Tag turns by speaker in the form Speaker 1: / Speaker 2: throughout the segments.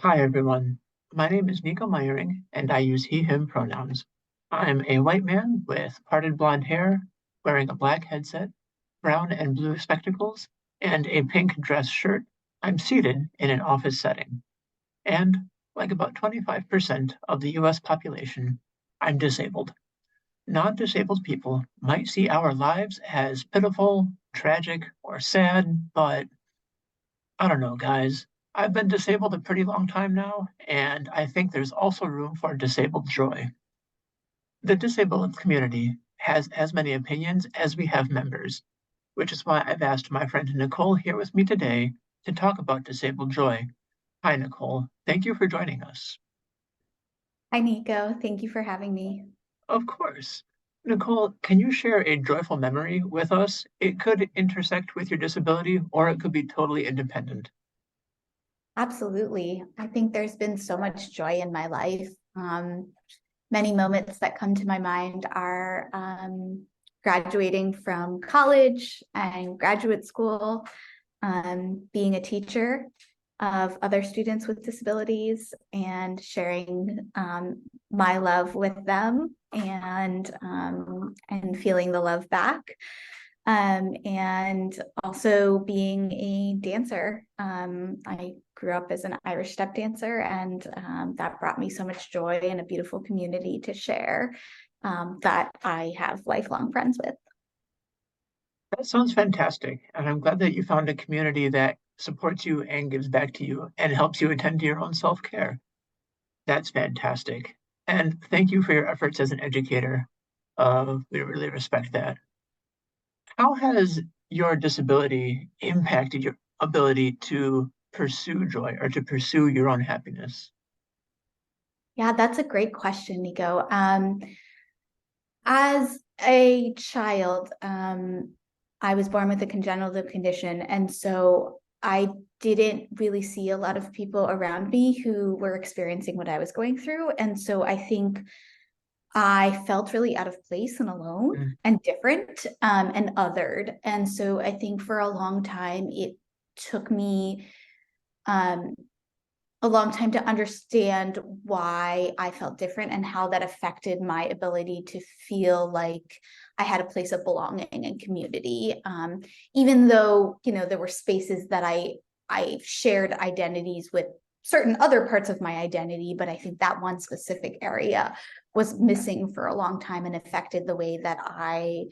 Speaker 1: Hi, everyone. My name is Nico and I use he, him pronouns. I'm a white man with parted blonde hair, wearing a black headset, brown and blue spectacles, and a pink dress shirt. I'm seated in an office setting. And, like about 25% of the US population, I'm disabled. Non-disabled people might see our lives as pitiful, tragic, or sad, but I don't know, guys. I've been disabled a pretty long time now, and I think there's also room for disabled joy. The disabled community has as many opinions as we have members, which is why I've asked my friend Nicole here with me today to talk about disabled joy. Hi, Nicole. Thank you for joining us.
Speaker 2: Hi, Nico. Thank you for having me.
Speaker 1: Of course. Nicole, can you share a joyful memory with us? It could intersect with your disability, or it could be totally independent.
Speaker 2: Absolutely. I think there's been so much joy in my life. Many moments that come to my mind are graduating from college and graduate school, being a teacher of other students with disabilities and sharing my love with them and feeling the love back. And also being a dancer. I grew up as an Irish step dancer, and that brought me so much joy and a beautiful community to share that I have lifelong friends with.
Speaker 1: That sounds fantastic. And I'm glad that you found a community that supports you and gives back to you and helps you attend to your own self-care. That's fantastic. And thank you for your efforts as an educator. We really respect that. How has your disability impacted your ability to pursue joy or to pursue your own happiness?
Speaker 2: Yeah, that's a great question, Nico. As a child, I was born with a congenital condition, and so I didn't really see a lot of people around me who were experiencing what I was going through. And so I think I felt really out of place and alone
Speaker 1: Mm.
Speaker 2: and different and othered. And so I think for a long time, it took me um, a long time to understand why I felt different and how that affected my ability to feel like I had a place of belonging and community. Even though, there were spaces that I shared identities with certain other parts of my identity, but I think that one specific area was missing for a long time and affected the way that I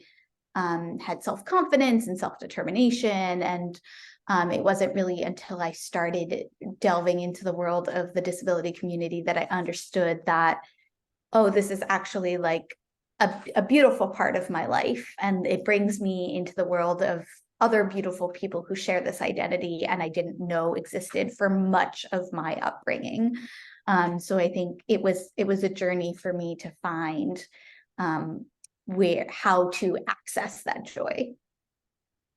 Speaker 2: had self-confidence and self-determination. And it wasn't really until I started delving into the world of the disability community that I understood that, oh, this is actually like a beautiful part of my life. And it brings me into the world of other beautiful people who share this identity and I didn't know existed for much of my upbringing. So I think it was a journey for me to find um, how to access that joy.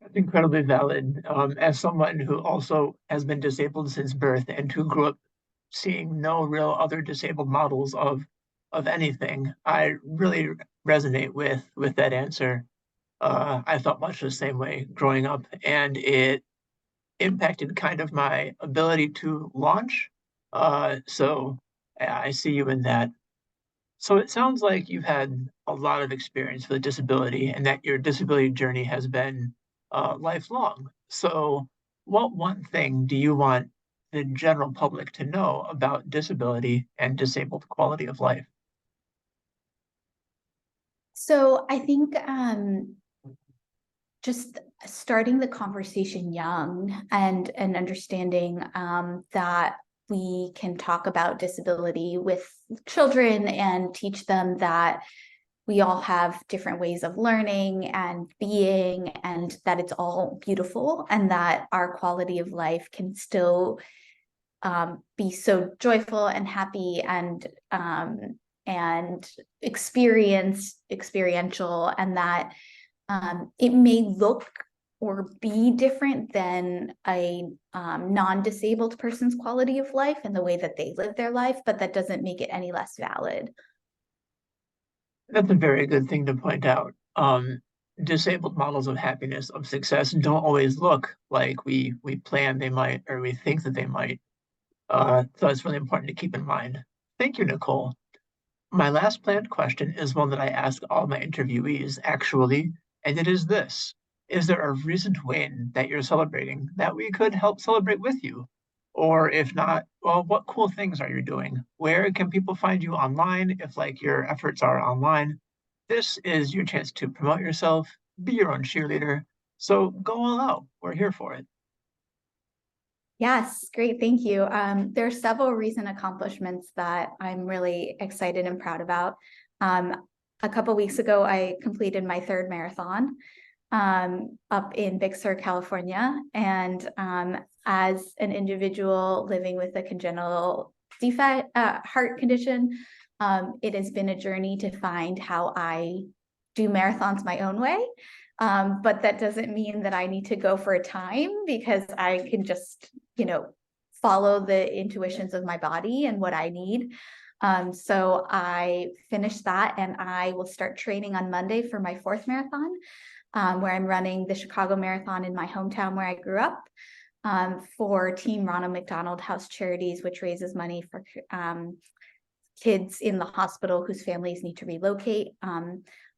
Speaker 1: That's incredibly valid. As someone who also has been disabled since birth and who grew up seeing no real other disabled models of anything, I really resonate with that answer. I felt much the same way growing up, and it impacted kind of my ability to launch. So yeah, I see you in that. So it sounds like you've had a lot of experience with a disability and that your disability journey has been lifelong. So, what one thing do you want the general public to know about disability and disabled quality of life?
Speaker 2: So I think just starting the conversation young and understanding that we can talk about disability with children and teach them that we all have different ways of learning and being, and that it's all beautiful, and that our quality of life can still be so joyful and happy and experiential, and that it may look or be different than a non-disabled person's quality of life and the way that they live their life, but that doesn't make it any less valid.
Speaker 1: That's a very good thing to point out. Disabled models of happiness, of success, don't always look like we plan they might or we think that they might. So it's really important to keep in mind. Thank you, Nicole. My last planned question is one that I ask all my interviewees, actually, and it is this. Is there a recent win that you're celebrating that we could help celebrate with you? Or if not, well, what cool things are you doing? Where can people find you online if like your efforts are online? This is your chance to promote yourself, be your own cheerleader. So go all out. We're here for it.
Speaker 2: Yes, great. Thank you. There are several recent accomplishments that I'm really excited and proud about. A couple weeks ago, I completed my third marathon up in Big Sur, California. And as an individual living with a congenital defect, heart condition, it has been a journey to find how I do marathons my own way. But that doesn't mean that I need to go for a time, because I can just, follow the intuitions of my body and what I need. So I finished that, and I will start training on Monday for my fourth marathon, where I'm running the Chicago Marathon in my hometown where I grew up, for Team Ronald McDonald House Charities, which raises money for kids in the hospital whose families need to relocate.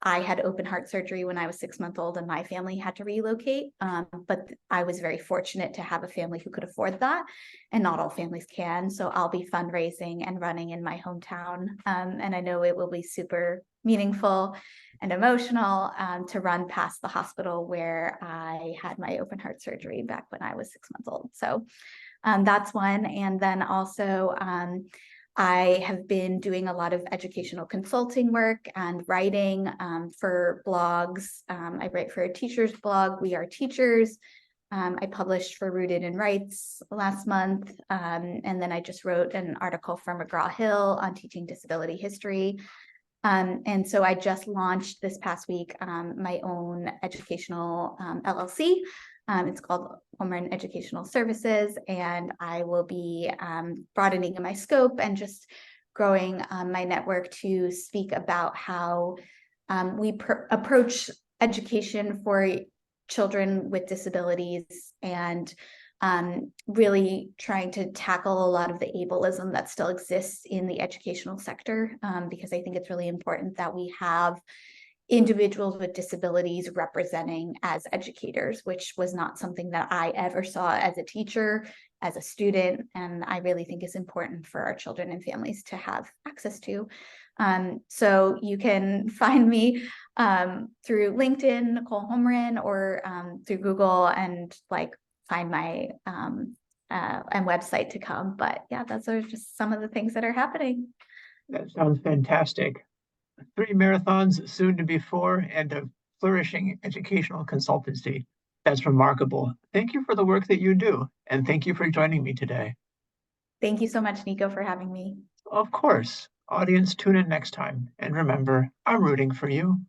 Speaker 2: I had open heart surgery when I was 6 months old, and my family had to relocate. But I was very fortunate to have a family who could afford that, and not all families can. So I'll be fundraising and running in my hometown. And I know it will be super meaningful and emotional to run past the hospital where I had my open heart surgery back when I was 6 months old. So that's one. And then also, I have been doing a lot of educational consulting work and writing for blogs. I write for a teacher's blog, We Are Teachers. I published for Rooted in Rights last month. And then I just wrote an article for McGraw-Hill on teaching disability history. And so I just launched this past week my own educational LLC. It's called Homerun Educational Services, and I will be broadening my scope and just growing my network to speak about how we approach education for children with disabilities, and really trying to tackle a lot of the ableism that still exists in the educational sector, because I think it's really important that we have individuals with disabilities representing as educators, which was not something that I ever saw as a teacher, as a student, and I really think is important for our children and families to have access to. So you can find me through LinkedIn, Nicole Homerun, or through Google, and find my and website to come. But yeah, those are just some of the things that are happening.
Speaker 1: That sounds fantastic. 3 marathons, soon to be 4, and a flourishing educational consultancy. That's remarkable. Thank you for the work that you do, and thank you for joining me today.
Speaker 2: Thank you so much, Nico, for having me.
Speaker 1: Of course, audience, tune in next time, and remember, I'm rooting for you.